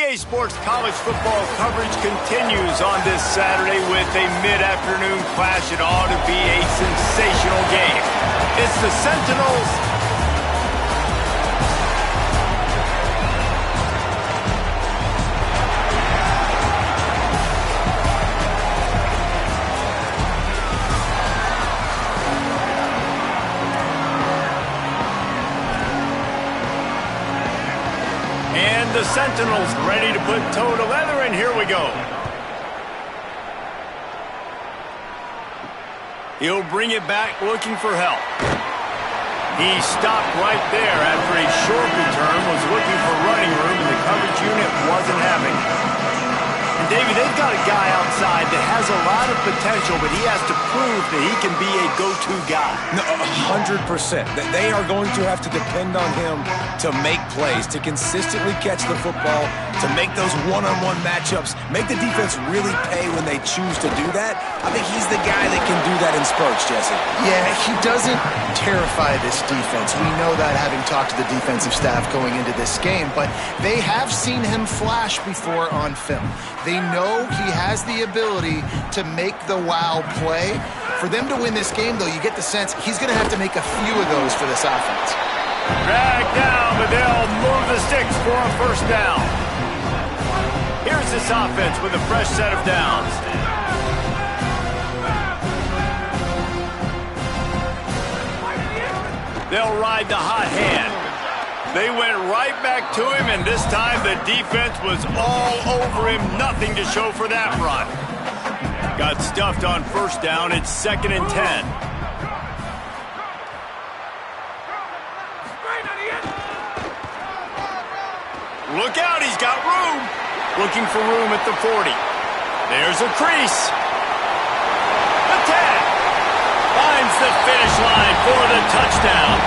EA Sports college football coverage continues on this Saturday with a mid-afternoon clash. It ought to be a sensational game. It's the Sentinels the Sentinels ready to put toe to leather, and here we go. He'll bring it back looking for help. He stopped right there after a short return, was looking for running room, and the coverage unit wasn't having it. And Davey, they've got a guy outside that has a lot of potential, but he has to prove that he can be a go-to guy. No, 100%. They are going to have to depend on him to make plays, to consistently catch the football, to make those one-on-one matchups, make the defense really pay when they choose to do that. I think he's the guy that can do that in spurts, Jesse. Yeah, he doesn't terrify this defense. We know that having talked to the defensive staff going into this game, but they have seen him flash before on film. They know he has the ability to make the wow play. For them to win this game, though, you get the sense he's going to have to make a few of those for this offense. Drag down, but they'll move the sticks for a first down. Here's this offense with a fresh set of downs. They'll ride the hot hand. They went right back to him, and this time the defense was all over him. Nothing to show for that run. Got stuffed on first down. It's 2nd and 10. Look out, he's got room. Looking for room at the 40. There's a crease. The 10. Finds the finish line for the touchdown.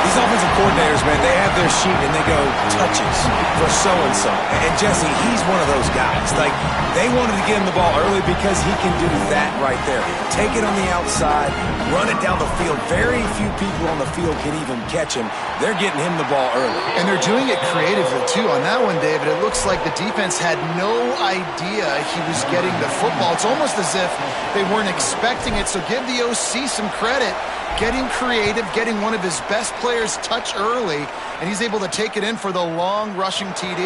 These offensive coordinators, man, they have their sheet and they go touches for so-and-so. And Jesse, he's one of those guys. Like, they wanted to get him the ball early because he can do that right there. Take it on the outside, run it down the field. Very few people on the field can even catch him. They're getting him the ball early. And they're doing it creatively, too. On that one, David, it looks like the defense had no idea he was getting the football. It's almost as if they weren't expecting it. So give the OC some credit. Getting creative, getting one of his best players touch early, and he's able to take it in for the long rushing TD.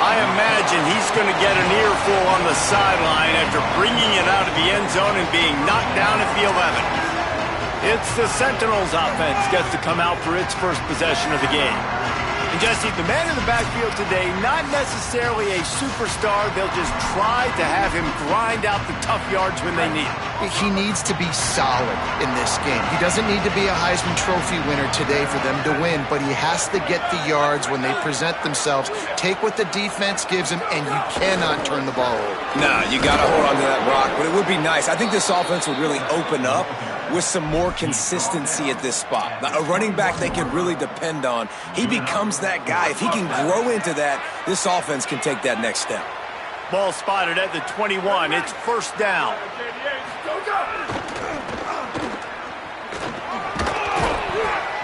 I imagine he's going to get an earful on the sideline after bringing it out of the end zone and being knocked down at the 11. It's the Sentinels offense gets to come out for its first possession of the game. And Jesse, the man in the backfield today, not necessarily a superstar. They'll just try to have him grind out the tough yards when they need it. He needs to be solid in this game. He doesn't need to be a Heisman Trophy winner today for them to win, but he has to get the yards when they present themselves. Take what the defense gives him, and you cannot turn the ball over. No, you got to hold on to that rock, but it would be nice. I think this offense would really open up with some more consistency at this spot. A running back they can really depend on. He becomes that guy. If he can grow into that, this offense can take that next step. Ball spotted at the 21. It's first down.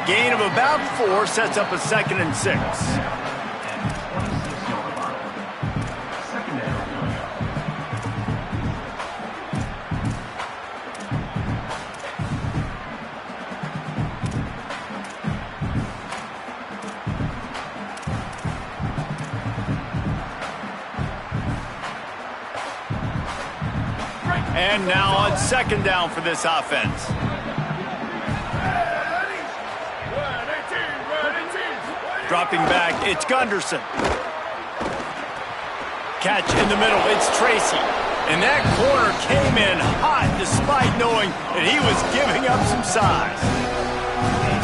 Gain of about 4 sets up a 2nd and 6. And now on 2nd down for this offense. Dropping back, it's Gunderson. Catch in the middle, it's Tracy. And that corner came in hot despite knowing that he was giving up some size.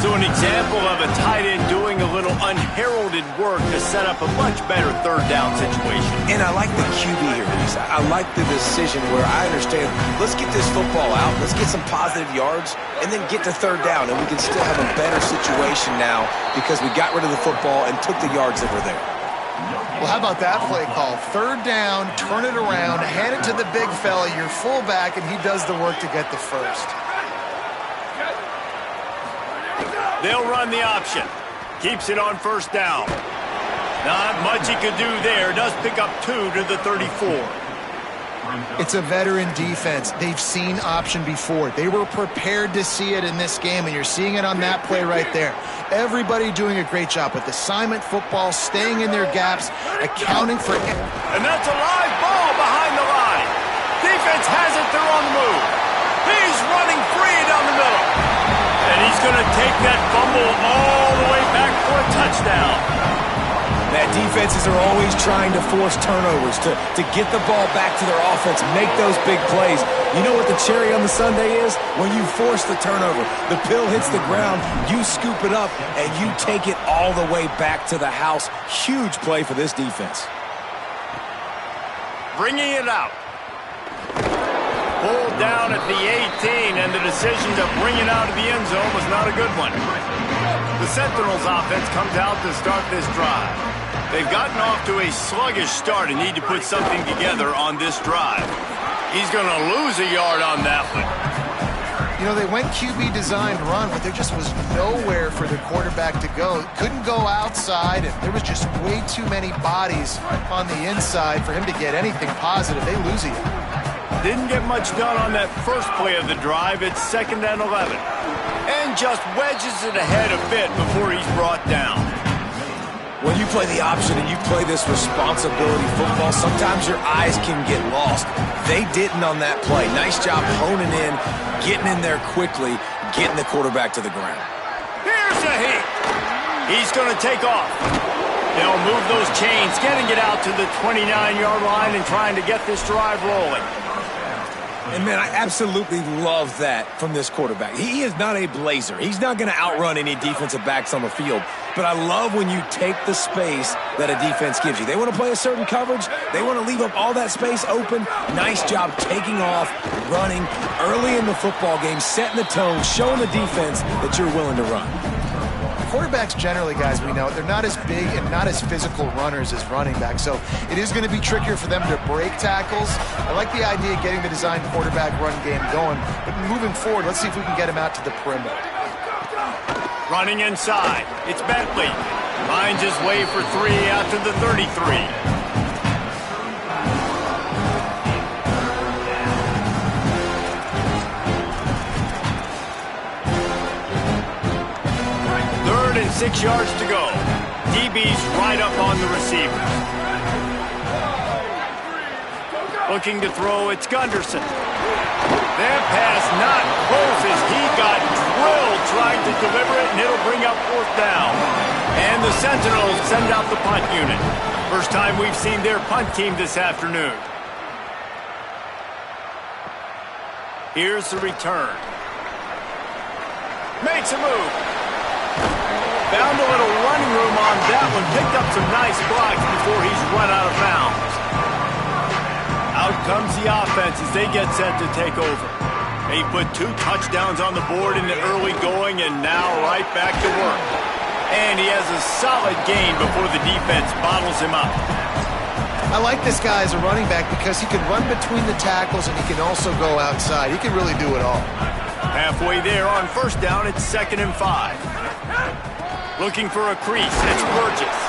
So an example of a tight end doing a little unheralded work to set up a much better 3rd down situation. And I like the QB here, Reese. I like the decision where I understand, let's get this football out, let's get some positive yards, and then get to 3rd down, and we can still have a better situation now because we got rid of the football and took the yards that were there. Well, how about that play call? 3rd down, turn it around, hand it to the big fella, your fullback, and he does the work to get the first. They'll run the option. Keeps it on first down. Not much he could do there. Does pick up 2 to the 34. It's a veteran defense. They've seen option before. They were prepared to see it in this game, and you're seeing it on that play right there. Everybody doing a great job with assignment football, staying in their gaps, accounting for... And that's a live ball behind the line. Defense has it. They're on the move. He's running free down the middle. And he's going to take that fumble all the way back for a touchdown. That defenses are always trying to force turnovers, to get the ball back to their offense, make those big plays. You know what the cherry on the sundae is? When you force the turnover, the pill hits the ground, you scoop it up, and you take it all the way back to the house. Huge play for this defense. Bringing it out. Pulled down at the 18, and the decision to bring it out of the end zone was not a good one. The Sentinels offense comes out to start this drive. They've gotten off to a sluggish start and need to put something together on this drive. He's going to lose a yard on that one. You know, they went QB designed run, but there just was nowhere for their quarterback to go. Couldn't go outside, and there was just way too many bodies on the inside for him to get anything positive. They lose a yard. Didn't get much done on that first play of the drive. It's 2nd and 11. And just wedges it ahead a bit before he's brought down. When you play the option and you play this responsibility football, sometimes your eyes can get lost. They didn't on that play. Nice job honing in, getting in there quickly, getting the quarterback to the ground. Here's a hit. He's going to take off. They'll move those chains, getting it out to the 29-yard line and trying to get this drive rolling. And, man, I absolutely love that from this quarterback. He is not a blazer. He's not going to outrun any defensive backs on the field. But I love when you take the space that a defense gives you. They want to play a certain coverage. They want to leave up all that space open. Nice job taking off, running early in the football game, setting the tone, showing the defense that you're willing to run. Quarterbacks generally, guys, we know, they're not as big and not as physical runners as running backs, so it is going to be trickier for them to break tackles. I like the idea of getting the designed quarterback run game going, but moving forward, let's see if we can get him out to the perimeter. Running inside, it's Bentley. Finds his way for 3 out to the 33. And 6 yards to go. DB's right up on the receiver. Looking to throw, it's Gunderson. That pass not close as he got drilled trying to deliver it, and it'll bring up 4th down. And the Sentinels send out the punt unit. First time we've seen their punt team this afternoon. Here's the return. Makes a move. Found a little running room on that one. Picked up some nice blocks before he's run out of bounds. Out comes the offense as they get set to take over. They put 2 touchdowns on the board in the early going and now right back to work. And he has a solid gain before the defense bottles him up. I like this guy as a running back because he can run between the tackles and he can also go outside. He can really do it all. Halfway there on first down, it's 2nd and 5. Looking for a crease, it's Burgess.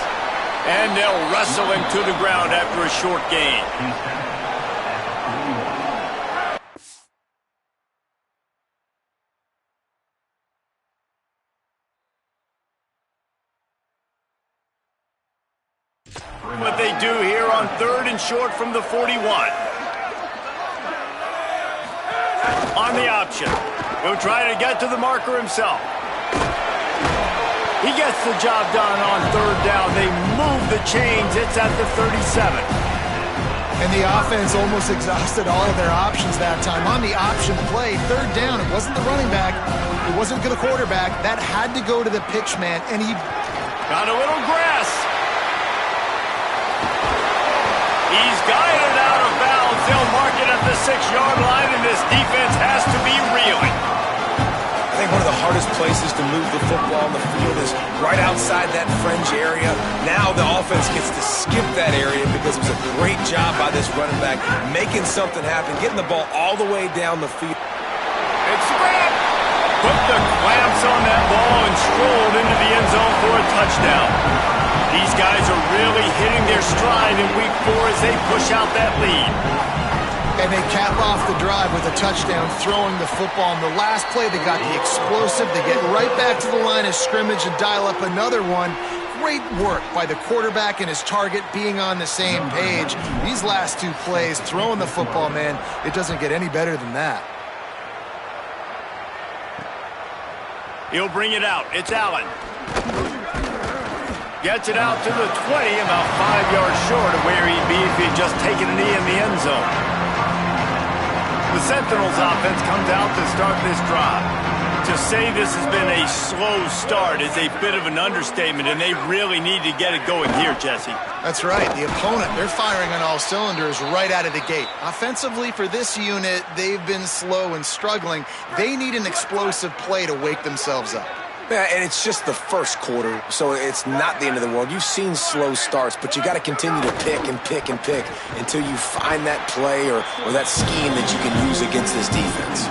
And they'll wrestle him to the ground after a short gain. What they do here on 3rd and short from the 41. On the option. He'll try to get to the marker himself. He gets the job done on 3rd down. They move the chains. It's at the 37. And the offense almost exhausted all of their options that time. On the option play, 3rd down, it wasn't the running back. It wasn't the quarterback. That had to go to the pitch man, and he got a little grass. He's guided out of bounds. They'll mark it at the 6-yard line, and this defense has to be reeling. I think one of the hardest places to move the football on the field is right outside that fringe area. Now the offense gets to skip that area because it was a great job by this running back making something happen, getting the ball all the way down the field. It's the grab. put the clamps on that ball and strolled into the end zone for a touchdown. These guys are really hitting their stride in week 4 as they push out that lead. And they cap off the drive with a touchdown, throwing the football. In the last play, they got the explosive. They get right back to the line of scrimmage and dial up another one. Great work by the quarterback and his target being on the same page. These last 2 plays, throwing the football, man, it doesn't get any better than that. He'll bring it out. It's Allen. Gets it out to the 20, about 5 yards short of where he'd be if he'd just taken a knee in the end zone. The Sentinels offense comes out to start this drive. To say this has been a slow start is a bit of an understatement, and they really need to get it going here, Jesse. That's right. The opponent, they're firing on all cylinders right out of the gate. Offensively, for this unit, they've been slow and struggling. They need an explosive play to wake themselves up. Yeah, and it's just the first quarter, so it's not the end of the world. You've seen slow starts, but you got to continue to pick and pick and pick until you find that play or that scheme that you can use against this defense.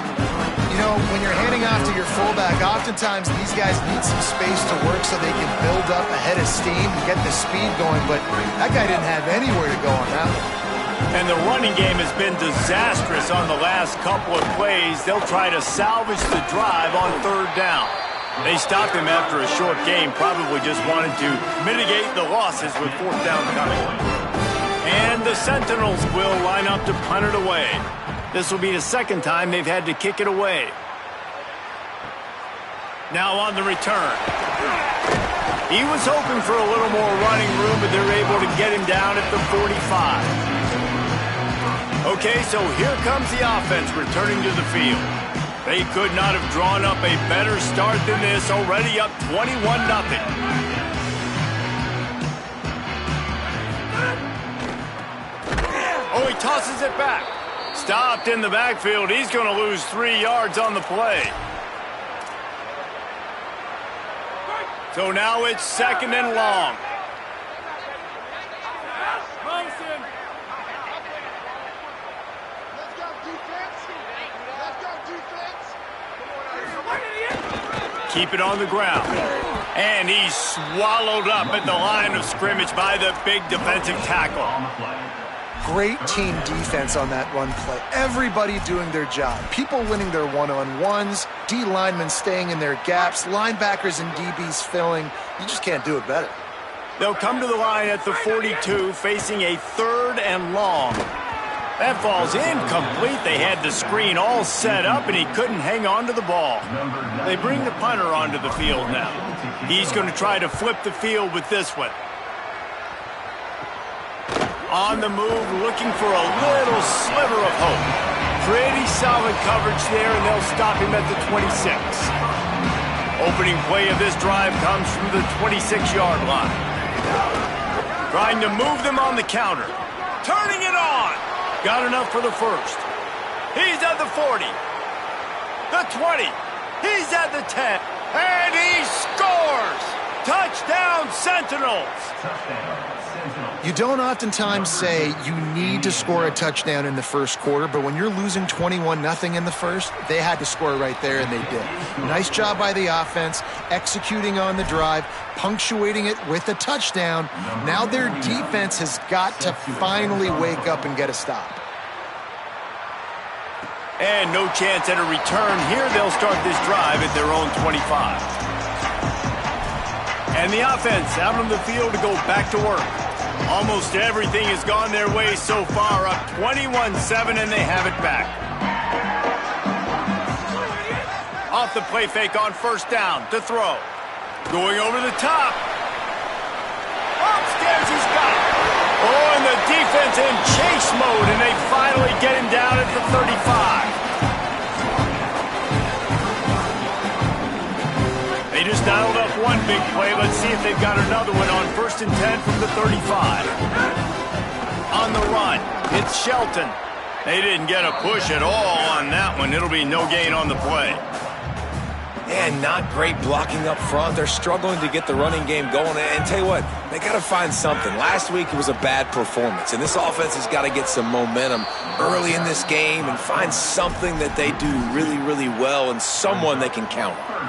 You know, when you're handing off to your fullback, oftentimes these guys need some space to work so they can build up a head of steam and get the speed going, but that guy didn't have anywhere to go on that one. And the running game has been disastrous on the last couple of plays. They'll try to salvage the drive on 3rd down. They stopped him after a short game, probably just wanted to mitigate the losses with 4th down coming. And the Sentinels will line up to punt it away. This will be the 2nd time they've had to kick it away. Now on the return. He was hoping for a little more running room, but they're able to get him down at the 45. Okay, so here comes the offense returning to the field. They could not have drawn up a better start than this, already up 21-0. Oh, he tosses it back. Stopped in the backfield. He's going to lose 3 yards on the play. So now it's 2nd and long. Keep it on the ground. And he's swallowed up at the line of scrimmage by the big defensive tackle. Great team defense on that run play. Everybody doing their job. People winning their one-on-ones, D linemen staying in their gaps, linebackers and DBs filling. You just can't do it better. They'll come to the line at the 42, facing a 3rd and long. That falls incomplete. They had the screen all set up, and he couldn't hang on to the ball. They bring the punter onto the field now. He's going to try to flip the field with this one. On the move, looking for a little sliver of hope. Pretty solid coverage there, and they'll stop him at the 26. Opening play of this drive comes from the 26-yard line. Trying to move them on the counter. Turning it on. Got enough for the 1st. He's at the 40. The 20. He's at the 10. And he scores! Touchdown, Sentinels! You don't oftentimes say you need to score a touchdown in the 1st quarter, but when you're losing 21-0 in the 1st, they had to score right there, and they did. Nice job by the offense, executing on the drive, punctuating it with a touchdown. Now their defense has got to finally wake up and get a stop. And no chance at a return here. They'll start this drive at their own 25. And the offense out on the field to go back to work. Almost everything has gone their way so far, up 21-7, and they have it back. Off the play fake on 1st down to throw. Going over the top. Upstairs, he's got it. Oh, and the defense in chase mode, and they finally get him down at the 35. They just dialed up one big play. Let's see if they've got another one on 1st and 10 from the 35. On the run, it's Shelton. They didn't get a push at all on that one. It'll be no gain on the play. And not great blocking up front. They're struggling to get the running game going. And tell you what, they got to find something. Last week it was a bad performance, and this offense has got to get some momentum early in this game and find something that they do really, really well and someone they can count on.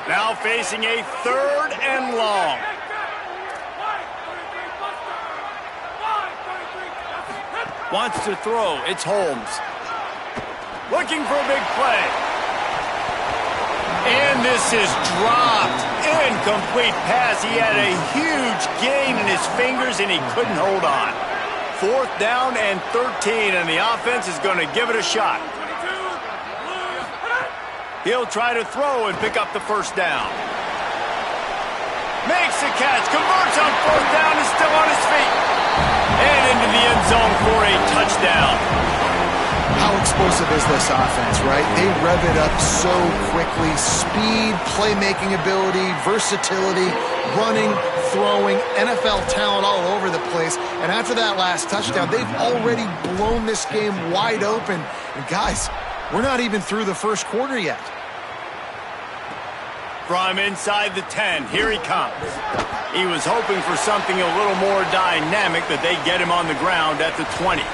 Now facing a 3rd and long. Wants to throw. It's Holmes. Looking for a big play. And this is dropped. Incomplete pass. He had a huge gain in his fingers, and he couldn't hold on. 4th down and 13, and the offense is going to give it a shot. He'll try to throw and pick up the 1st down. Makes the catch. Converts on 4th down. Is still on his feet. And into the end zone for a touchdown. How explosive is this offense, right? They rev it up so quickly. Speed, playmaking ability, versatility, running, throwing, NFL talent all over the place. And after that last touchdown, they've already blown this game wide open. And guys, we're not even through the first quarter yet. From inside the 10, here he comes. He was hoping for something a little more dynamic, that they get him on the ground at the 20.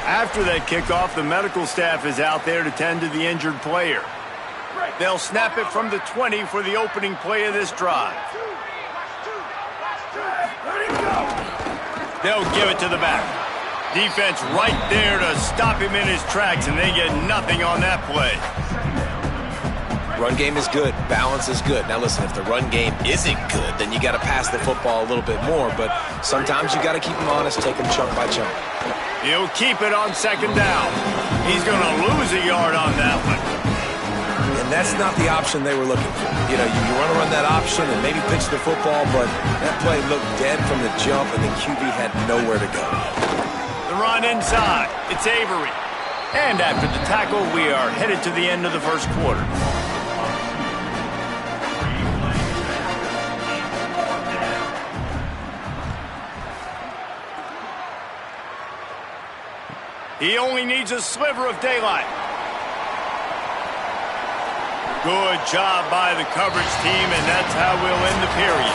After that kickoff, the medical staff is out there to tend to the injured player. They'll snap it from the 20 for the opening play of this drive. They'll give it to the back. Defense right there to stop him in his tracks, and they get nothing on that play. Run game is good. Balance is good. Now listen, if the run game isn't good, then you got to pass the football a little bit more. But sometimes you got to keep them honest, take them chunk by chunk. He'll keep it on 2nd down. He's going to lose a yard on that one. And that's not the option they were looking for. You know, you want to run that option and maybe pitch the football, but that play looked dead from the jump, and the QB had nowhere to go. The run inside. It's Avery. And after the tackle, we are headed to the end of the first quarter. He only needs a sliver of daylight. Good job by the coverage team, and that's how we'll end the period.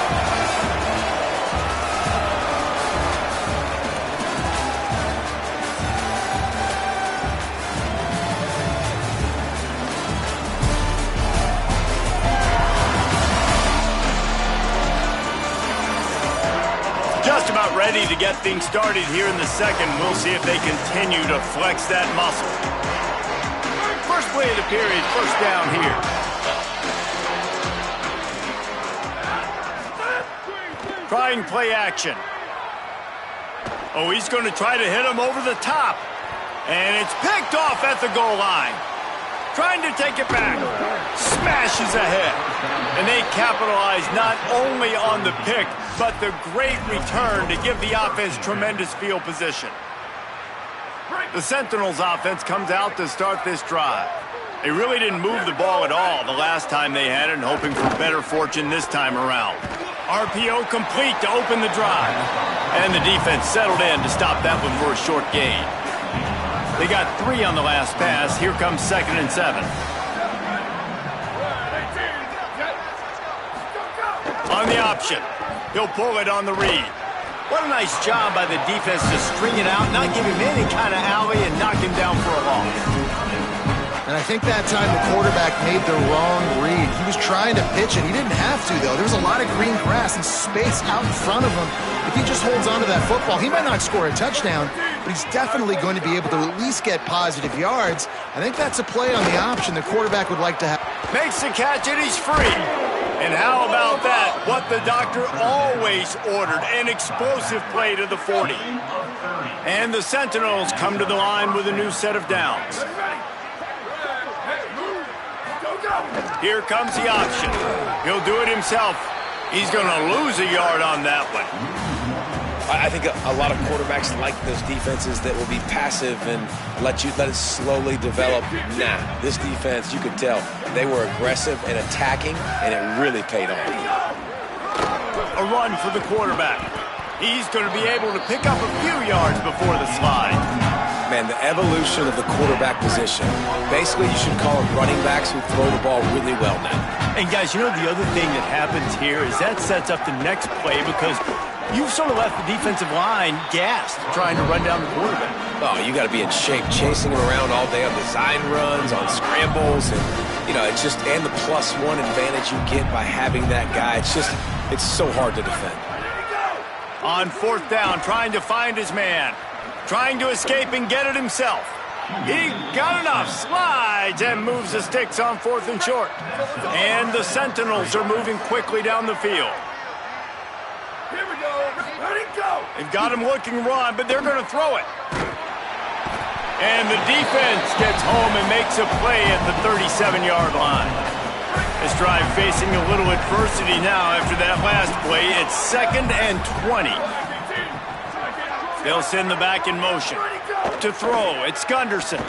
Just about ready to get things started here in the second. We'll see if they continue to flex that muscle. First play of the period, 1st down here. Trying play action. Oh, he's going to try to hit him over the top. And it's picked off at the goal line. Trying to take it back. Smashes ahead. And they capitalize not only on the pick, but the great return to give the offense tremendous field position. The Sentinels offense comes out to start this drive. They really didn't move the ball at all the last time they had it, and hoping for better fortune this time around. RPO complete to open the drive. And the defense settled in to stop that one for a short gain. They got 3 on the last pass. Here comes 2nd and 7. On the option. He'll pull it on the read. What a nice job by the defense to string it out, not give him any kind of alley, and knock him down for a loss. And I think that time the quarterback made the wrong read. He was trying to pitch it. He didn't have to, though. There was a lot of green grass and space out in front of him. If he just holds on to that football, he might not score a touchdown, but he's definitely going to be able to at least get positive yards. I think that's a play on the option the quarterback would like to have. Makes the catch, and he's free. And how about that? What the doctor always ordered, an explosive play to the 40. And the Sentinels come to the line with a new set of downs. Here comes the option. He'll do it himself. He's going to lose a yard on that one. I think a lot of quarterbacks like those defenses that will be passive and let it slowly develop. Nah, this defense, you could tell, they were aggressive and attacking, and it really paid off. A run for the quarterback. He's going to be able to pick up a few yards before the slide. Man, man, the evolution of the quarterback position. Basically, you should call them running backs who throw the ball really well now. And guys, you know the other thing that happens here is that sets up the next play because you've sort of left the defensive line gassed trying to run down the quarterback. Oh, you got to be in shape, chasing him around all day on design runs, on scrambles, and it's just and the +1 advantage you get by having that guy. It's so hard to defend. On 4th down, trying to find his man, trying to escape and get it himself. He got enough, slides, and moves the sticks on 4th and short. And the Sentinels are moving quickly down the field. Here we go. Ready, go. They've got him looking run, but they're going to throw it. And the defense gets home and makes a play at the 37-yard line. This drive facing a little adversity now after that last play. It's 2nd and 20. They'll send the back in motion. To throw, it's Gunderson.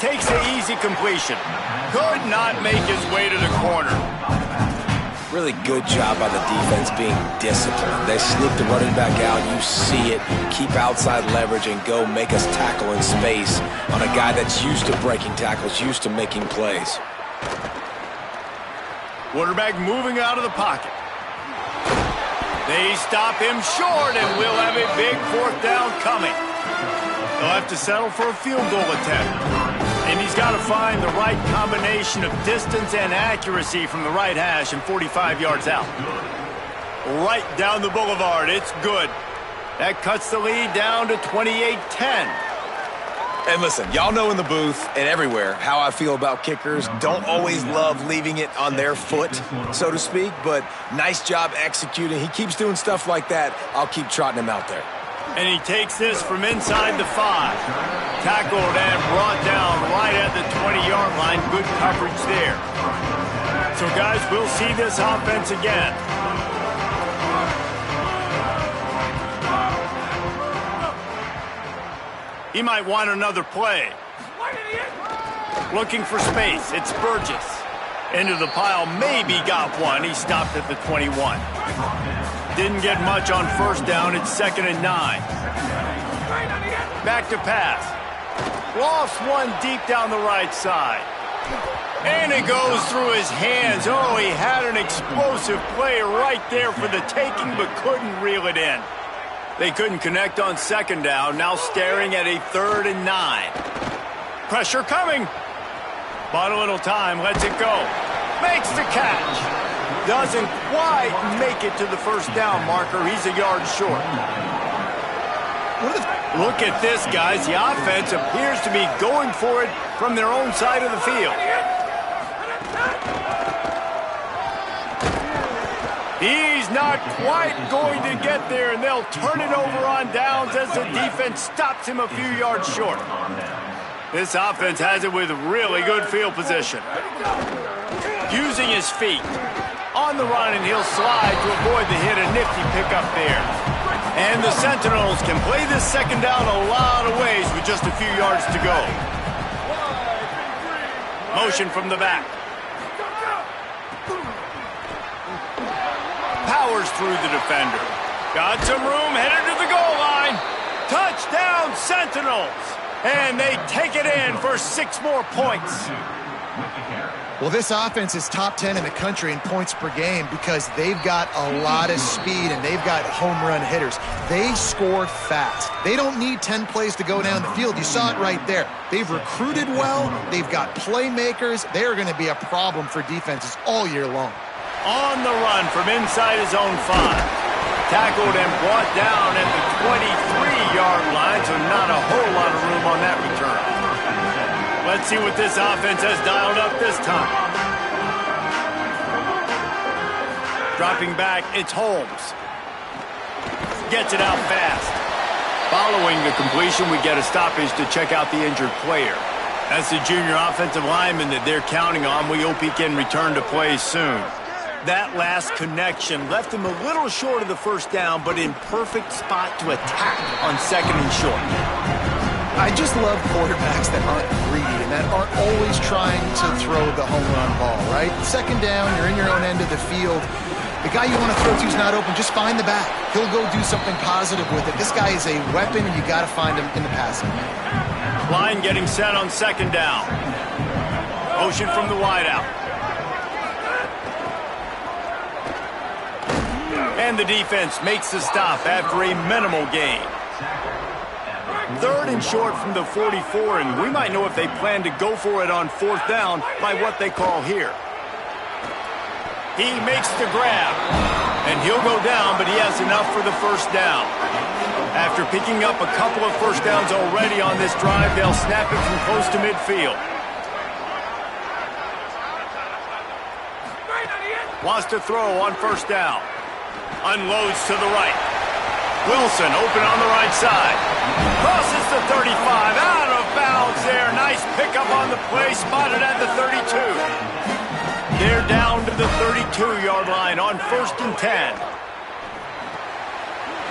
Takes the easy completion. Could not make his way to the corner. Really good job by the defense being disciplined. They sneak the running back out. You see it. Keep outside leverage and go make us tackle in space on a guy that's used to breaking tackles, used to making plays. Quarterback moving out of the pocket. They stop him short, and we'll have a big 4th down coming. They'll have to settle for a field goal attempt. And he's got to find the right combination of distance and accuracy from the right hash and 45 yards out. Right down the boulevard. It's good. That cuts the lead down to 28-10. And listen, y'all know in the booth and everywhere how I feel about kickers. Don't always love leaving it on their foot, so to speak, but nice job executing. He keeps doing stuff like that. I'll keep trotting him out there. And he takes this from inside the 5. Tackled and brought down right at the 20-yard line. Good coverage there. So, guys, we'll see this offense again. He might want another play. Looking for space. It's Burgess. Into the pile. Maybe got one. He stopped at the 21. Didn't get much on 1st down. It's 2nd and 9. Back to pass. Lost one deep down the right side. And it goes through his hands. Oh, he had an explosive play right there for the taking, but couldn't reel it in. They couldn't connect on 2nd down. Now staring at a 3rd and 9. Pressure coming. Bought a little time. Lets it go. Makes the catch. Doesn't quite make it to the 1st down marker. He's a yard short. Look at this, guys. The offense appears to be going for it from their own side of the field. He's not quite going to get there, and they'll turn it over on downs as the defense stops him a few yards short. This offense has it with really good field position. Using his feet. On the run, and he'll slide to avoid the hit. A nifty pickup there. And the Sentinels can play this 2nd down a lot of ways with just a few yards to go. Motion from the back. Powers through the defender. Got some room, headed to the goal line. Touchdown, Sentinels. And they take it in for 6 more points. Well, this offense is top 10 in the country in points per game because they've got a lot of speed and they've got home run hitters. They score fast. They don't need 10 plays to go down the field. You saw it right there. They've recruited well. They've got playmakers. They are going to be a problem for defenses all year long. On the run from inside his own 5. Tackled and brought down at the 23-yard line, so not a whole lot of room on that return. Let's see what this offense has dialed up this time. Dropping back, it's Holmes. Gets it out fast. Following the completion, we get a stoppage to check out the injured player. That's the junior offensive lineman that they're counting on. We hope he can return to play soon. That last connection left him a little short of the 1st down, but in perfect spot to attack on 2nd and short. I just love quarterbacks that aren't greedy and that aren't always trying to throw the home run ball, right? 2nd down, you're in your own end of the field. The guy you want to throw to is not open. Just find the back. He'll go do something positive with it. This guy is a weapon, and you got to find him in the passing. Line getting set on second down. Motion from the wideout. And the defense makes the stop after a minimal gain. Third and short from the 44, and we might know if they plan to go for it on fourth down by what they call here. He makes the grab, and he'll go down, but he has enough for the first down. After picking up a couple of first downs already on this drive, they'll snap it from close to midfield. Wants to throw on first down. Unloads to the right. Wilson open on the right side. Crosses the 35, out of bounds there. Nice pickup on the play, spotted at the 32. They're down to the 32-yard line on 1st and 10.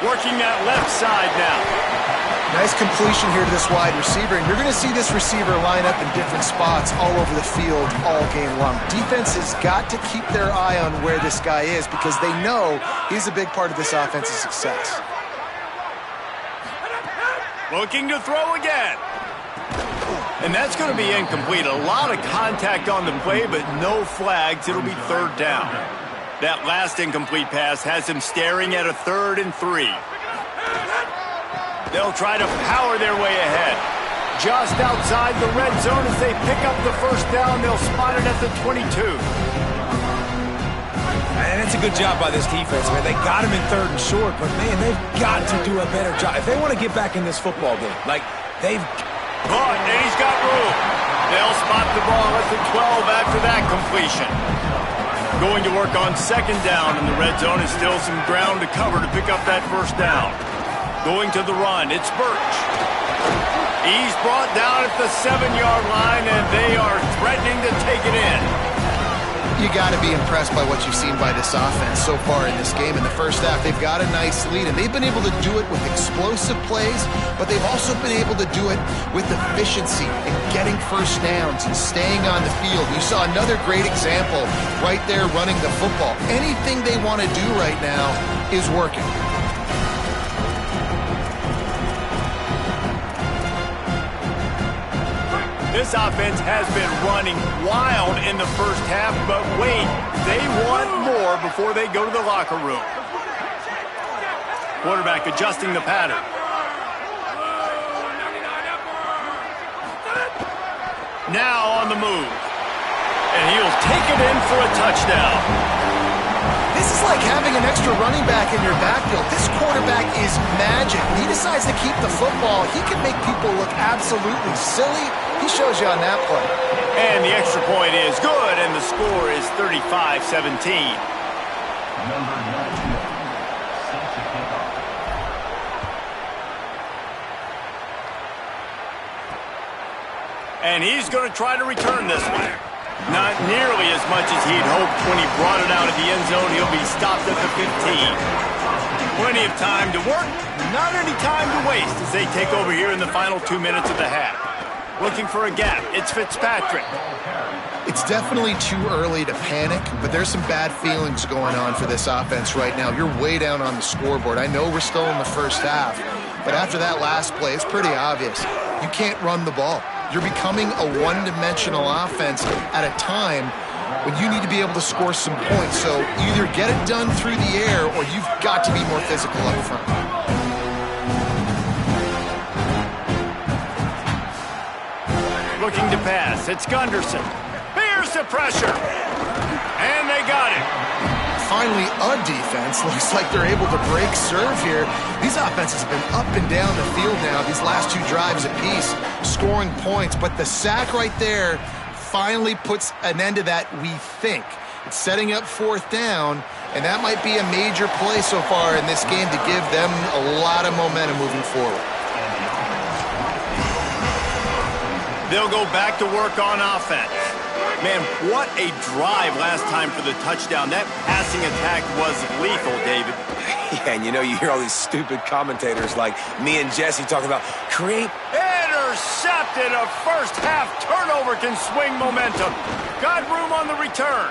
Working that left side now. Nice completion here to this wide receiver, and you're going to see this receiver line up in different spots all over the field all game long. Defense has got to keep their eye on where this guy is because they know he's a big part of this offense's success. Looking to throw again. And that's going to be incomplete. A lot of contact on the play, but no flags. It'll be third down. That last incomplete pass has him staring at a 3rd and 3. They'll try to power their way ahead. Just outside the red zone as they pick up the first down. They'll spot it at the 22. And it's a good job by this defense, man. They got him in 3rd and short, but, man, they've got to do a better job. If they want to get back in this football game, like, they've... But, and he's got room. They'll spot the ball at the 12 after that completion. Going to work on second down in the red zone, and still some ground to cover to pick up that first down. Going to the run, it's Birch. He's brought down at the 7-yard line, and they are threatening to take it in. You got to be impressed by what you've seen by this offense so far in this game. In the first half, they've got a nice lead, and they've been able to do it with explosive plays, but they've also been able to do it with efficiency and getting first downs and staying on the field. You saw another great example right there running the football. Anything they want to do right now is working. This offense has been running wild in the first half, but wait, they want more before they go to the locker room. Quarterback adjusting the pattern. Now on the move. And he'll take it in for a touchdown. This is like having an extra running back in your backfield. This quarterback is magic. When he decides to keep the football, he can make people look absolutely silly. He shows you on that play. And the extra point is good, and the score is 35-17. And he's going to try to return this one. Not nearly as much as he'd hoped when he brought it out of the end zone. He'll be stopped at the 15. Plenty of time to work, not any time to waste as they take over here in the final 2 minutes of the half. Looking for a gap. It's Fitzpatrick. It's definitely too early to panic, but there's some bad feelings going on for this offense right now. You're way down on the scoreboard. I know we're still in the first half, but after that last play, it's pretty obvious. You can't run the ball. You're becoming a one-dimensional offense at a time when you need to be able to score some points. So either get it done through the air or you've got to be more physical up front. Looking to pass. It's Gunderson. Here's the pressure. And they got it. Finally, a defense. Looks like they're able to break serve here. These offenses have been up and down the field now, these last 2 drives apiece, scoring points. But the sack right there finally puts an end to that, we think. It's setting up fourth down, and that might be a major play so far in this game to give them a lot of momentum moving forward. They'll go back to work on offense. Man, what a drive last time for the touchdown. That passing attack was lethal, David. Yeah, and you know, you hear all these stupid commentators like me and Jesse talking about create. Intercepted. A first-half turnover can swing momentum. Got room on the return.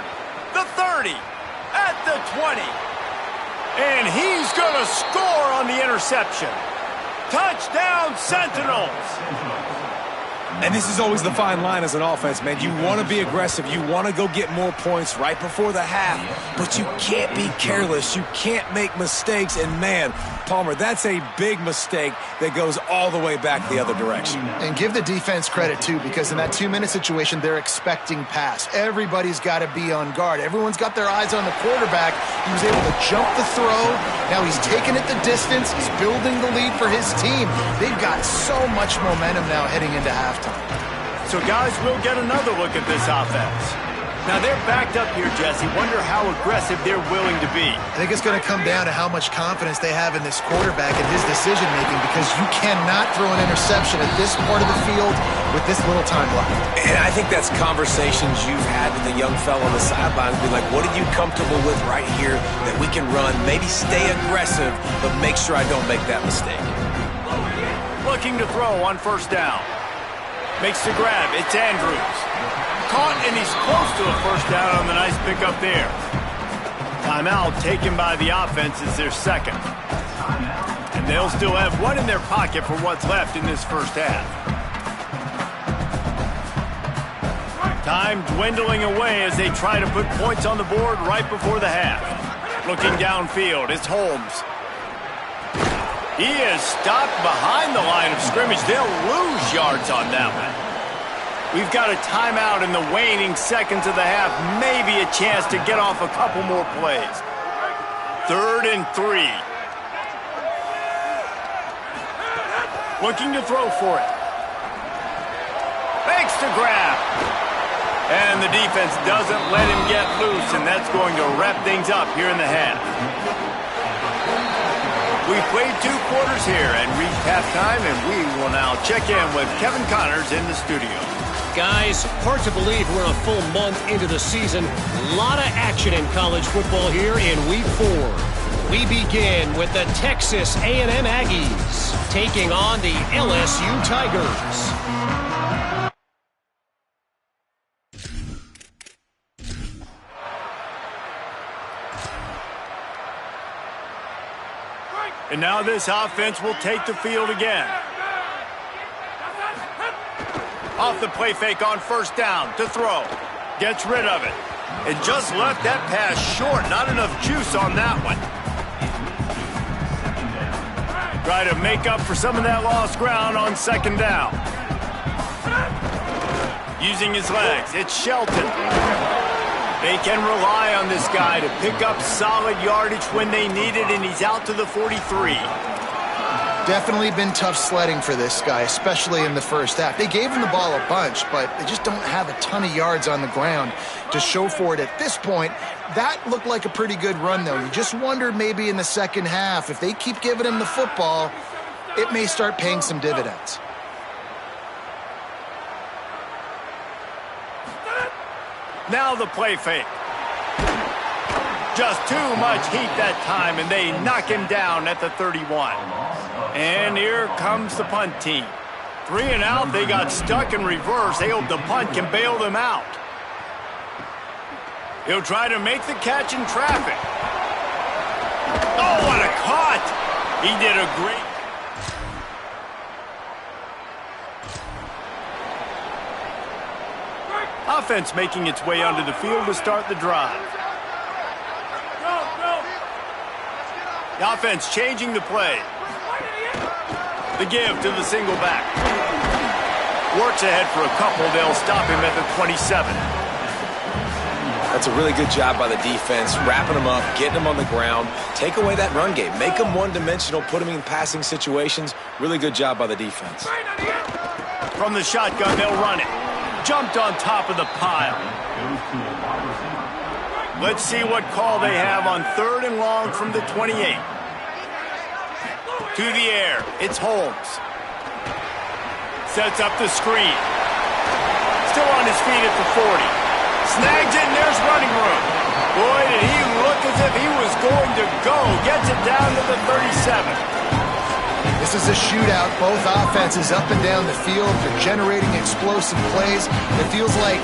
The 30. At the 20. And he's going to score on the interception. Touchdown, Sentinels! And this is always the fine line as an offense, man. You want to be aggressive. You want to go get more points right before the half. But you can't be careless. You can't make mistakes. And, man, Palmer, that's a big mistake that goes all the way back the other direction. And give the defense credit, too, because in that 2-minute situation, they're expecting pass. Everybody's got to be on guard. Everyone's got their eyes on the quarterback. He was able to jump the throw. Now he's taking it the distance. He's building the lead for his team. They've got so much momentum now heading into halftime. So, guys, we'll get another look at this offense. Now, they're backed up here, Jesse. Wonder how aggressive they're willing to be. I think it's going to come down to how much confidence they have in this quarterback and his decision-making, because you cannot throw an interception at this part of the field with this little time left. And I think that's conversations you've had with the young fellow on the sidelines. Be like, what are you comfortable with right here that we can run? Maybe stay aggressive, but make sure I don't make that mistake. Looking to throw on first down. Makes the grab. It's Andrews. Caught, and he's close to a first down on the nice pickup there. Timeout taken by the offense is their second. And they'll still have one in their pocket for what's left in this first half. Time dwindling away as they try to put points on the board right before the half. Looking downfield, it's Holmes. He is stopped behind the line of scrimmage. They'll lose yards on that one. We've got a timeout in the waning seconds of the half. Maybe a chance to get off a couple more plays. 3rd and 3. Looking to throw for it. Makes the grab. And the defense doesn't let him get loose, and that's going to wrap things up here in the half. We've played 2 quarters here and reached halftime, and we will now check in with Kevin Connors in the studio. Guys, hard to believe we're a full month into the season. A lot of action in college football here in Week 4. We begin with the Texas A&M Aggies taking on the LSU Tigers. And now this offense will take the field again. Off the play fake on first down to throw. Gets rid of it. And just left that pass short. Not enough juice on that one. Try to make up for some of that lost ground on second down. Using his legs, it's Shelton. They can rely on this guy to pick up solid yardage when they need it, and he's out to the 43. Definitely been tough sledding for this guy, especially in the first half. They gave him the ball a bunch, but they just don't have a ton of yards on the ground to show for it at this point. That looked like a pretty good run, though. You just wonder maybe in the second half, if they keep giving him the football, it may start paying some dividends. Now the play fake. Just too much heat that time, and they knock him down at the 31. And here comes the punt team. 3 and out, they got stuck in reverse. They hope the punt can bail them out. He'll try to make the catch in traffic. Oh, what a cut! He did a great... Offense making its way onto the field to start the drive. The offense changing the play. The give to the single back. Works ahead for a couple. They'll stop him at the 27. That's a really good job by the defense, wrapping them up, getting them on the ground, take away that run game, make them one-dimensional, put them in passing situations. Really good job by the defense. From the shotgun, they'll run it. Jumped on top of the pile. Let's see what call they have on 3rd and long from the 28. To the air, it's Holmes. Sets up the screen. Still on his feet at the 40. Snags it, and there's running room. Boy, did he look as if he was going to go. Gets it down to the 37. This is a shootout. Both offenses up and down the field. They're generating explosive plays. It feels like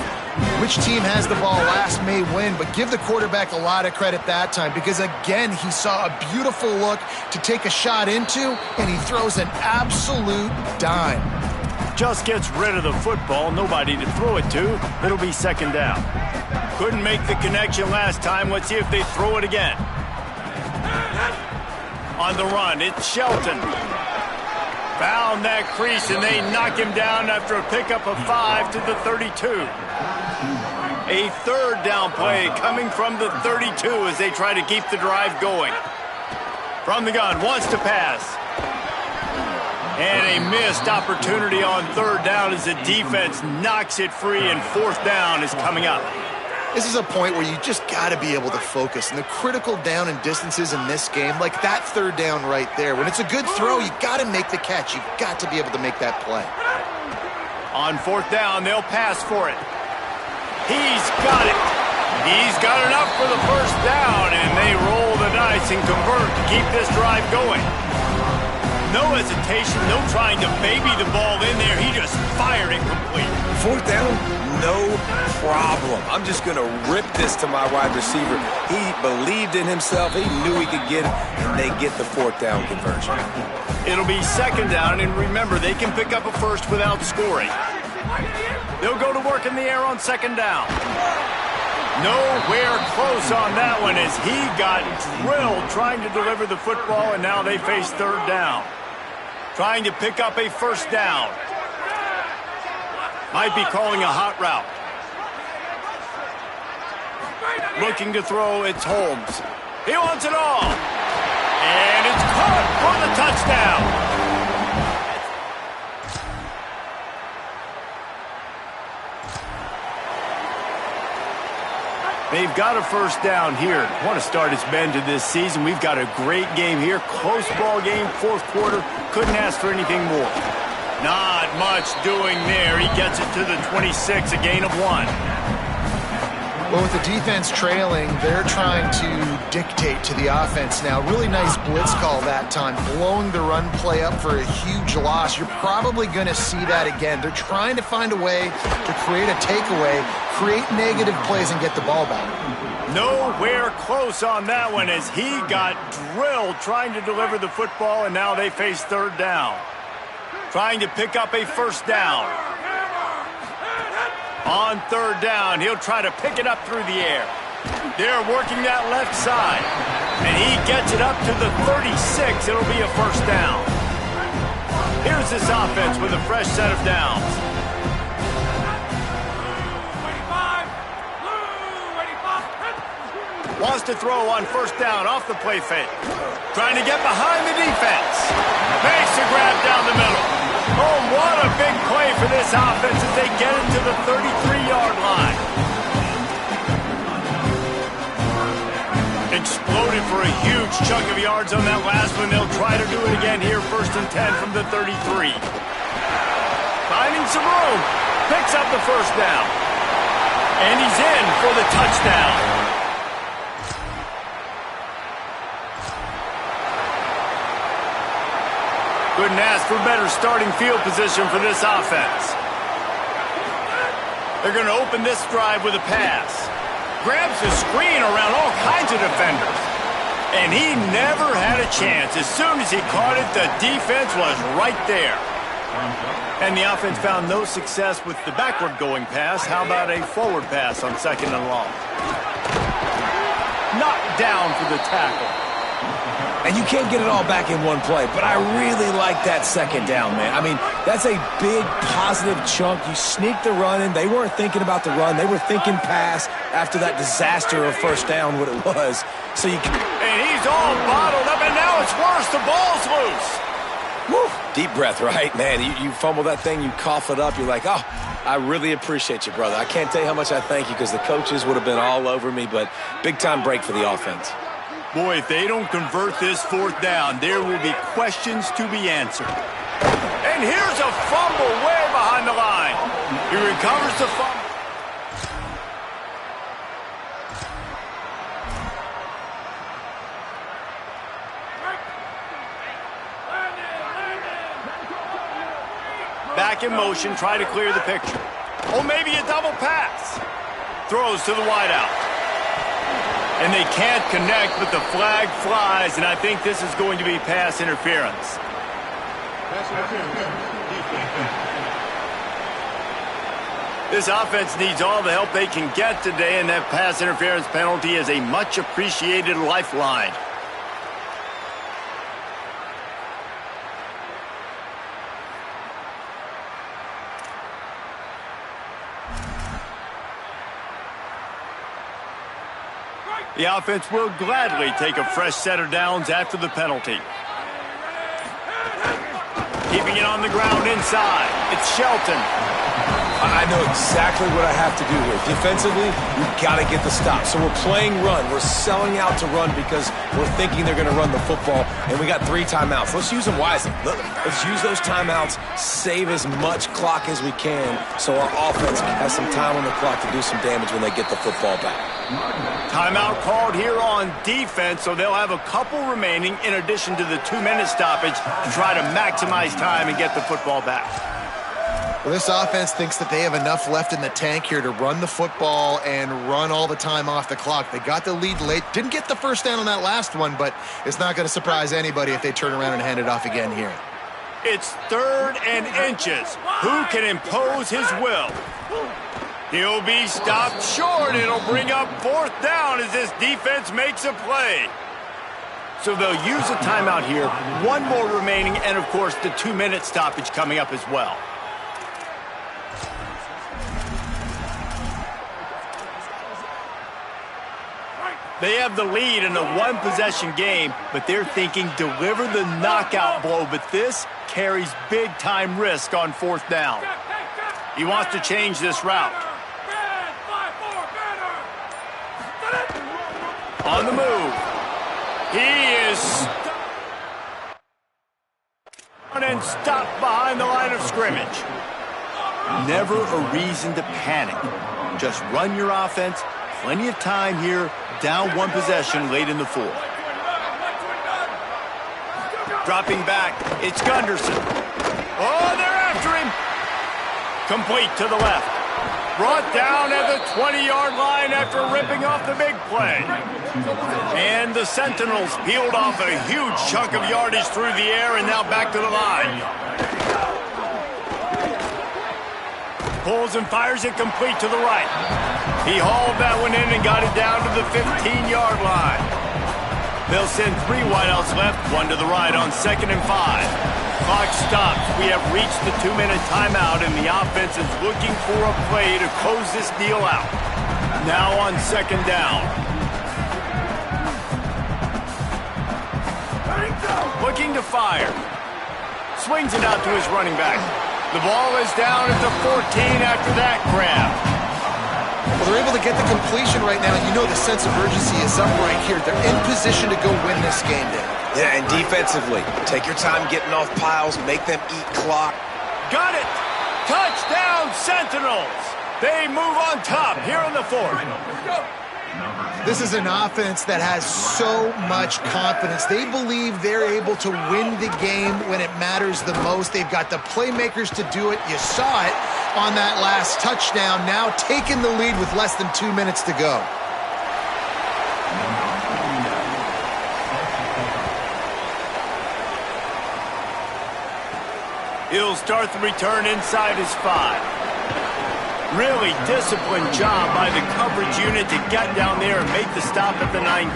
Which team has the ball last may win, but give the quarterback a lot of credit that time because, again, he saw a beautiful look to take a shot into, and he throws an absolute dime. Just gets rid of the football, nobody to throw it to. It'll be second down. Couldn't make the connection last time. Let's see if they throw it again. On the run, it's Shelton. Found that crease, and they knock him down after a pickup of 5 to the 32. A third down play coming from the 32 as they try to keep the drive going. From the gun, wants to pass. And a missed opportunity on third down as the defense knocks it free, and fourth down is coming up. This is a point where you just got to be able to focus. And the critical down and distances in this game, like that third down right there, when it's a good throw, you got to make the catch. You got to be able to make that play. On fourth down, they'll pass for it. He's got it. He's got enough for the first down, and they roll the dice and convert to keep this drive going. No hesitation, no trying to baby the ball in there. He just fired it complete. Fourth down, no problem. I'm just going to rip this to my wide receiver. He believed in himself. He knew he could get it, and they get the fourth down conversion. It'll be second down, and remember, they can pick up a first without scoring. They'll go to work in the air on second down. Nowhere close on that one as he got drilled trying to deliver the football, and now they face third down. Trying to pick up a first down. Might be calling a hot route. Looking to throw, it's Holmes. He wants it all. And it's caught for the touchdown. They've got a first down here. What a start it's been to this season. We've got a great game here. Close ball game, fourth quarter. Couldn't ask for anything more. Not much doing there. He gets it to the 26, a gain of 1. Well, with the defense trailing, they're trying to dictate to the offense now. Really nice blitz call that time, blowing the run play up for a huge loss. You're probably going to see that again. They're trying to find a way to create a takeaway, create negative plays, and get the ball back. Nowhere close on that one as he got drilled trying to deliver the football, and now they face third down. Trying to pick up a first down. On third down, he'll try to pick it up through the air. They're working that left side. And he gets it up to the 36. It'll be a first down. Here's this offense with a fresh set of downs. Wants to throw on first down off the play fake. Trying to get behind the defense. Makes a grab down the middle. Oh, what a big play for this offense as they get it to the 33-yard line. Exploded for a huge chunk of yards on that last one. They'll try to do it again here, first and 10 from the 33. Finding some room. Picks up the first down. And he's in for the touchdown. Couldn't ask for better starting field position for this offense. They're going to open this drive with a pass. Grabs the screen around all kinds of defenders. And he never had a chance. As soon as he caught it, the defense was right there. And the offense found no success with the backward-going pass. How about a forward pass on second and long? Knocked down for the tackle. And you can't get it all back in one play, but I really like that second down, man. I mean, that's a big positive chunk. You sneak the run in. They weren't thinking about the run. They were thinking pass after that disaster of first down, what it was. So you can... And he's all bottled up, and now it's worse. The ball's loose. Woo. Deep breath, right, man? You fumble that thing, you cough it up. You're like, oh, I really appreciate you, brother. I can't tell you how much I thank you because the coaches would have been all over me, but big-time break for the offense. Boy, if they don't convert this fourth down, there will be questions to be answered. And here's a fumble way behind the line. He recovers the fumble. Back in motion, try to clear the picture. Oh, maybe a double pass. Throws to the wideout. And they can't connect, but the flag flies, and I think this is going to be pass interference. This offense needs all the help they can get today, and that pass interference penalty is a much-appreciated lifeline. The offense will gladly take a fresh set of downs after the penalty. Keeping it on the ground inside. It's Shelton. I know exactly what I have to do here. Defensively, we've got to get the stop. So we're playing run. We're selling out to run because we're thinking they're going to run the football, and we got 3 timeouts. Let's use them wisely. Let's use those timeouts, save as much clock as we can so our offense has some time on the clock to do some damage when they get the football back. Timeout called here on defense, so they'll have a couple remaining in addition to the 2-minute stoppage to try to maximize time and get the football back. Well, this offense thinks that they have enough left in the tank here to run the football and run all the time off the clock. They got the lead late. Didn't get the first down on that last one, but it's not going to surprise anybody if they turn around and hand it off again here. It's 3rd and inches. Who can impose his will? He'll be stopped short. It'll bring up 4th down as this defense makes a play. So they'll use a timeout here. 1 more remaining, and, of course, the 2-minute stoppage coming up as well. They have the lead in a 1-possession game, but they're thinking deliver the knockout blow, but this carries big-time risk on 4th down. He wants to change this route. On the move. He is and stopped behind the line of scrimmage. Never a reason to panic. Just run your offense. Plenty of time here. Down 1 possession late in the 4th. Dropping back, it's Gunderson. Oh, they're after him. Complete to the left. Brought down at the 20-yard line after ripping off the big play. And the Sentinels peeled off a huge chunk of yardage through the air and now back to the line. Pulls and fires it complete to the right. He hauled that one in and got it down to the 15-yard line. They'll send 3 wideouts left, 1 to the right on 2nd and 5. Clock stops. We have reached the 2-minute timeout, and the offense is looking for a play to close this deal out. Now on 2nd down. Looking to fire. Swings it out to his running back. The ball is down at the 14 after that grab. Well, they're able to get the completion right now, and you know the sense of urgency is up right here. They're in position to go win this game, Dave. Yeah, and defensively, take your time getting off piles, make them eat clock. Got it! Touchdown, Sentinels! They move on top here in the 4th. This is an offense that has so much confidence. They believe they're able to win the game when it matters the most. They've got the playmakers to do it. You saw it on that last touchdown. Now taking the lead with less than 2 minutes to go. He'll start the return inside his 5. Really disciplined job by the coverage unit to get down there and make the stop at the 19.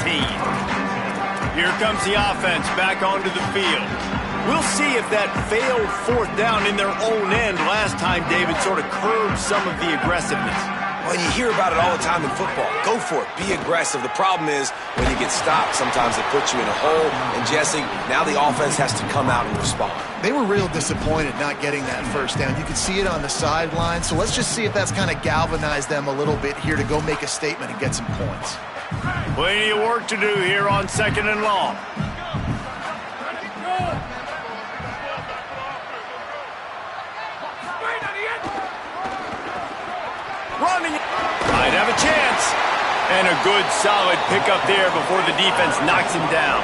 Here comes the offense back onto the field. We'll see if that failed 4th down in their own end last time, David, sort of curbed some of the aggressiveness. Well, you hear about it all the time in football. Go for it. Be aggressive. The problem is when you get stopped, sometimes it puts you in a hole. And, Jesse, now the offense has to come out and respond. They were real disappointed not getting that 1st down. You could see it on the sideline. So let's just see if that's kind of galvanized them a little bit here to go make a statement and get some points. Plenty of work to do here on 2nd and long. Running. Might have a chance. And a good, solid pickup there before the defense knocks him down.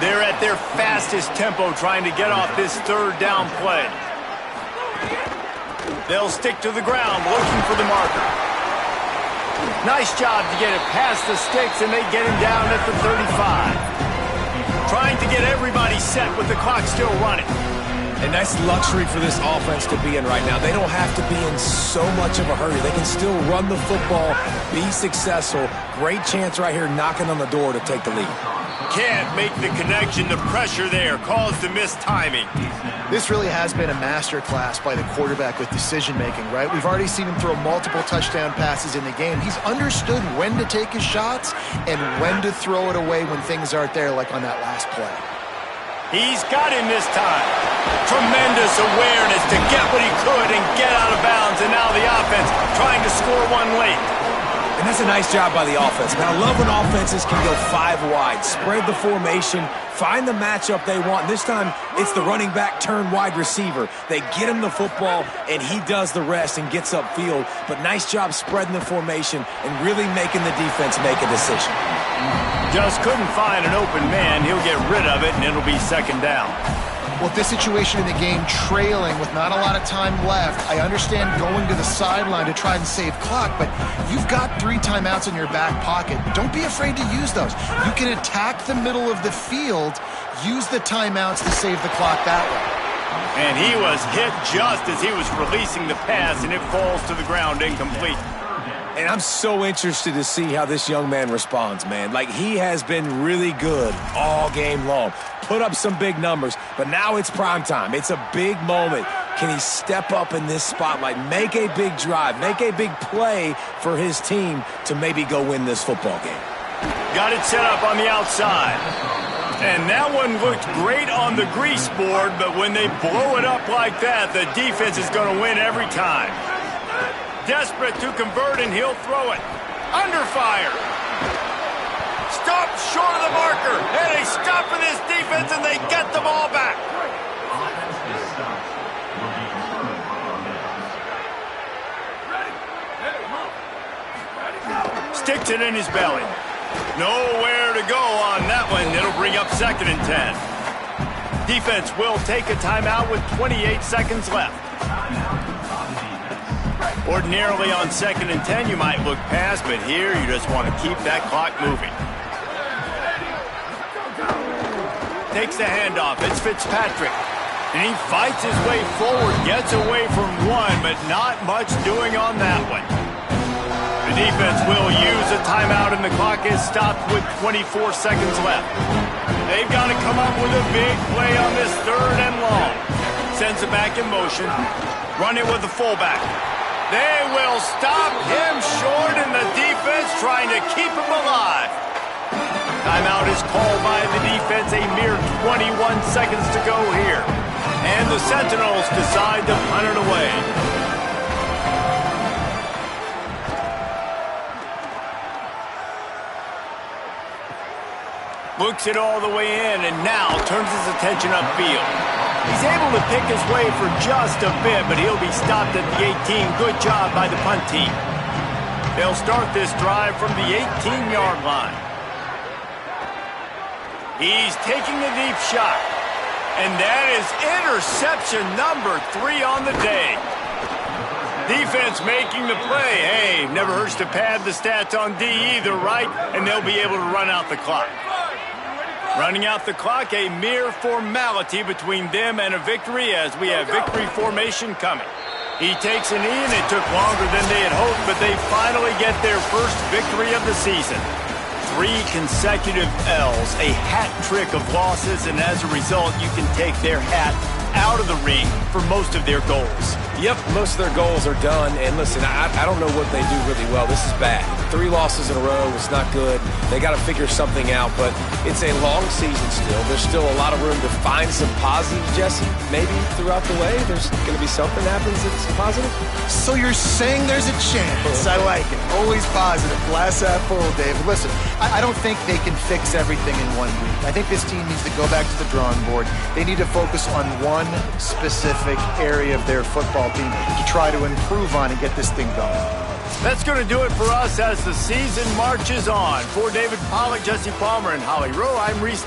They're at their fastest tempo trying to get off this 3rd down play. They'll stick to the ground looking for the marker. Nice job to get it past the sticks, and they get him down at the 35. Trying to get everybody set with the clock still running. A nice luxury for this offense to be in right now. They don't have to be in so much of a hurry. They can still run the football, be successful. Great chance right here knocking on the door to take the lead. Can't make the connection. The pressure there caused the missed timing. This really has been a masterclass by the quarterback with decision-making, right? We've already seen him throw multiple touchdown passes in the game. He's understood when to take his shots and when to throw it away when things aren't there, like on that last play. He's got him this time. Tremendous awareness to get what he could and get out of bounds, and now the offense trying to score one late. And that's a nice job by the offense. Man, I love when offenses can go 5 wide, spread the formation, find the matchup they want. This time, it's the running back turned wide receiver. They get him the football, and he does the rest and gets upfield. But nice job spreading the formation and really making the defense make a decision. Just couldn't find an open man. He'll get rid of it, and it'll be second down. Well, this situation in the game, trailing with not a lot of time left, I understand going to the sideline to try and save clock, but you've got 3 timeouts in your back pocket. Don't be afraid to use those. You can attack the middle of the field, use the timeouts to save the clock that way. And he was hit just as he was releasing the pass, and it falls to the ground incomplete. And I'm so interested to see how this young man responds, man. Like, he has been really good all game long. Put up some big numbers, but now it's prime time. It's a big moment. Can he step up in this spotlight, make a big drive, make a big play for his team to maybe go win this football game? Got it set up on the outside. And that one looked great on the grease board, but when they blow it up like that, the defense is going to win every time. Desperate to convert, and he'll throw it. Under fire. Stop short of the marker. And they stop for this defense, and they get the ball back. Sticks it in his belly. Nowhere to go on that one. It'll bring up 2nd and 10. Defense will take a timeout with 28 seconds left. Ordinarily on 2nd and 10, you might look past, but here you just want to keep that clock moving. Takes the handoff. It's Fitzpatrick. And he fights his way forward, gets away from one, but not much doing on that one. The defense will use a timeout, and the clock is stopped with 24 seconds left. They've got to come up with a big play on this 3rd and long. Sends it back in motion. Run it with the fullback. They will stop him short, and the defense trying to keep him alive. Timeout is called by the defense. A mere 21 seconds to go here. And the Sentinels decide to punt it away. Looks it all the way in, and now turns his attention upfield. He's able to pick his way for just a bit, but he'll be stopped at the 18. Good job by the punt team. They'll start this drive from the 18-yard line. He's taking a deep shot. And that is interception number 3 on the day. Defense making the play. Hey, never hurts to pad the stats on D either, right? And they'll be able to run out the clock. Running out the clock, a mere formality between them and a victory, as we have victory formation coming. He takes a knee, and it took longer than they had hoped, but they finally get their first victory of the season. 3 consecutive L's, a hat trick of losses, and as a result, you can take their hat out of the ring for most of their goals. Yep, most of their goals are done. And listen, I don't know what they do really well. This is bad. 3 losses in a row is not good. They got to figure something out, but it's a long season still. There's still a lot of room to find some positives, Jesse. Maybe throughout the way, there's going to be something happens that's positive. So you're saying there's a chance. I like it. Always positive. Glass half full, David. Listen, I don't think they can fix everything in 1 week. I think this team needs to go back to the drawing board. They need to focus on one specific area of their football team to try to improve on and get this thing going. That's going to do it for us as the season marches on. For David Pollack, Jesse Palmer, and Holly Rowe, I'm Reese